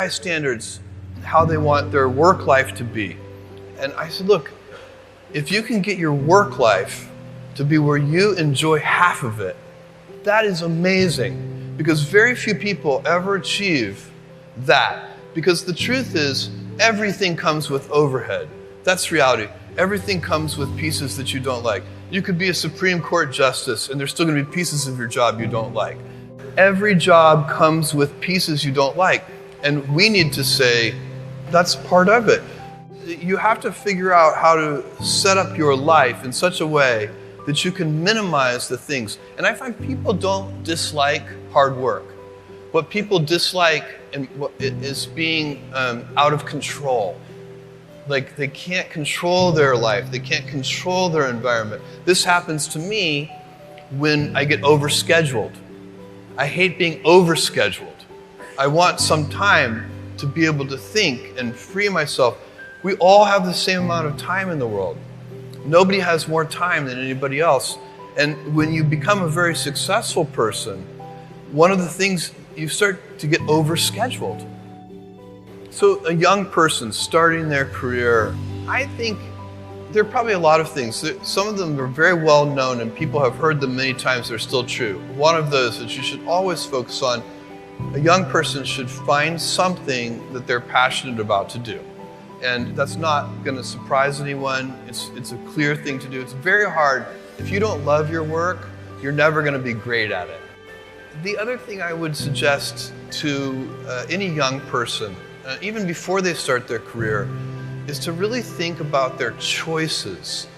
high standards, how they want their work life to be. And I said, look, if you can get your work life to be where you enjoy half of it, that is amazing, because very few people ever achieve that. Because the truth is, everything comes with overhead. That's reality. Everything comes with pieces that you don't like. You could be a Supreme Court justice and there's still going to be pieces of your job you don't like. Every job comes with pieces you don't like. And we need to say, that's part of it. You have to figure out how to set up your life in such a way that you can minimize the things. And I find people don't dislike hard work. What people dislike is being out of control. Like they can't control their life. They can't control their environment. This happens to me when I get overscheduled. I hate being overscheduled. I want some time to be able to think and free myself. We all have the same amount of time in the world. Nobody has more time than anybody else. And when you become a very successful person, one of the things, you start to get overscheduled. So a young person starting their career, I think there are probably a lot of things. Some of them are very well known and people have heard them many times, they're still true. One of those that you should always focus on, a young person should find something that they're passionate about to do. And that's not going to surprise anyone. It's a clear thing to do. It's very hard. If you don't love your work, you're never going to be great at it. The other thing I would suggest to any young person, even before they start their career, is to really think about their choices.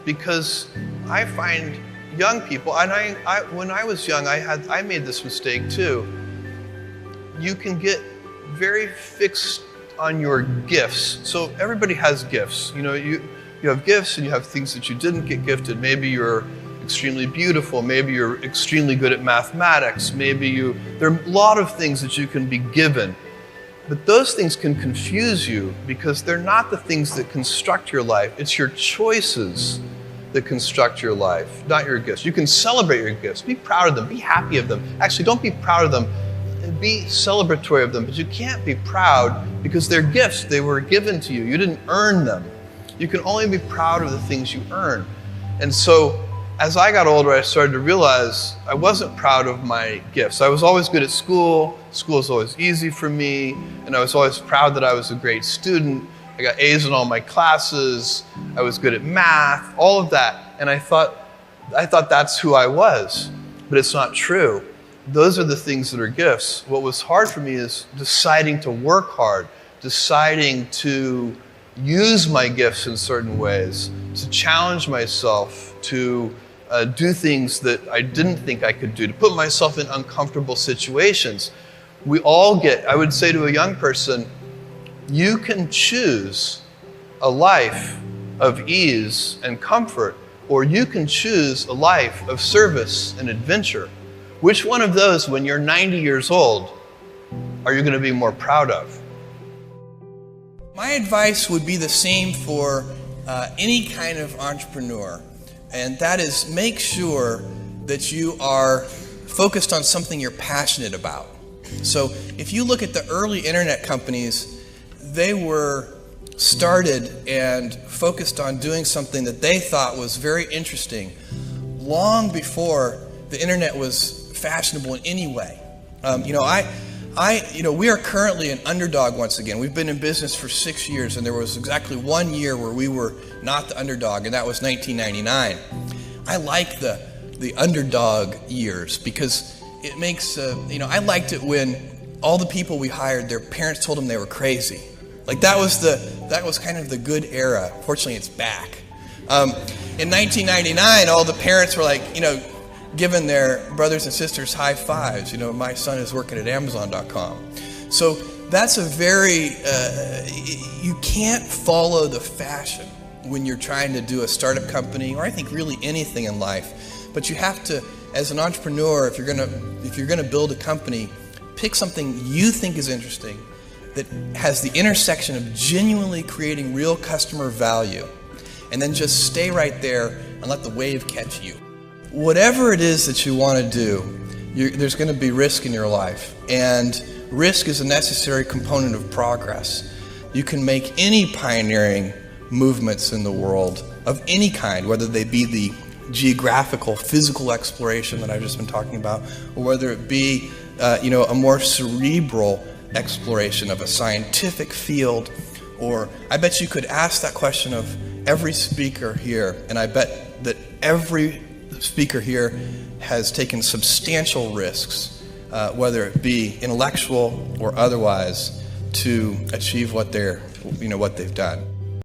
Because I find young people, and when I was young, I made this mistake too. You can get very fixed on your gifts. So everybody has gifts. You know, you have gifts and you have things that you didn't get gifted. Maybe you're extremely beautiful. Maybe you're extremely good at mathematics. There are a lot of things that you can be given. But those things can confuse you because they're not the things that construct your life. It's your choices that construct your life, not your gifts. You can celebrate your gifts. Be proud of them. Be happy of them. Actually, don't be proud of them. Be celebratory of them. But you can't be proud because they're gifts. They were given to you. You didn't earn them. You can only be proud of the things you earn. And so as I got older, I started to realize I wasn't proud of my gifts. I was always good at school. School was always easy for me. And I was always proud that I was a great student. I got A's in all my classes. I was good at math, all of that. And I thought that's who I was. But it's not true. Those are the things that are gifts. What was hard for me is deciding to work hard, deciding to use my gifts in certain ways, to challenge myself, to do things that I didn't think I could do, to put myself in uncomfortable situations. We all I would say to a young person, you can choose a life of ease and comfort, or you can choose a life of service and adventure. Which one of those, when you're 90 years old, are you going to be more proud of? My advice would be the same for any kind of entrepreneur, and that is make sure that you are focused on something you're passionate about. So if you look at the early internet companies, they were started and focused on doing something that they thought was very interesting long before the internet was fashionable in any way. We are currently an underdog once again. We've been in business for 6 years, and there was exactly 1 year where we were not the underdog, and that was 1999. I like the underdog years because it makes, I liked it when all the people we hired, their parents told them they were crazy. Like that was kind of the good era. Fortunately, it's back. In 1999, all the parents were like, giving their brothers and sisters high fives. My son is working at Amazon.com. So that's you can't follow the fashion when you're trying to do a startup company, or I think really anything in life. But you have to, as an entrepreneur, if you're gonna build a company, pick something you think is interesting that has the intersection of genuinely creating real customer value, and then just stay right there and let the wave catch you. Whatever it is that you want to do, there's going to be risk in your life. And risk is a necessary component of progress. You can make any pioneering movements in the world of any kind, whether they be the geographical, physical exploration that I've just been talking about, or whether it be a more cerebral exploration of a scientific field. Or I bet you could ask that question of every speaker here, and I bet that every speaker here has taken substantial risks, whether it be intellectual or otherwise, to achieve what they've done.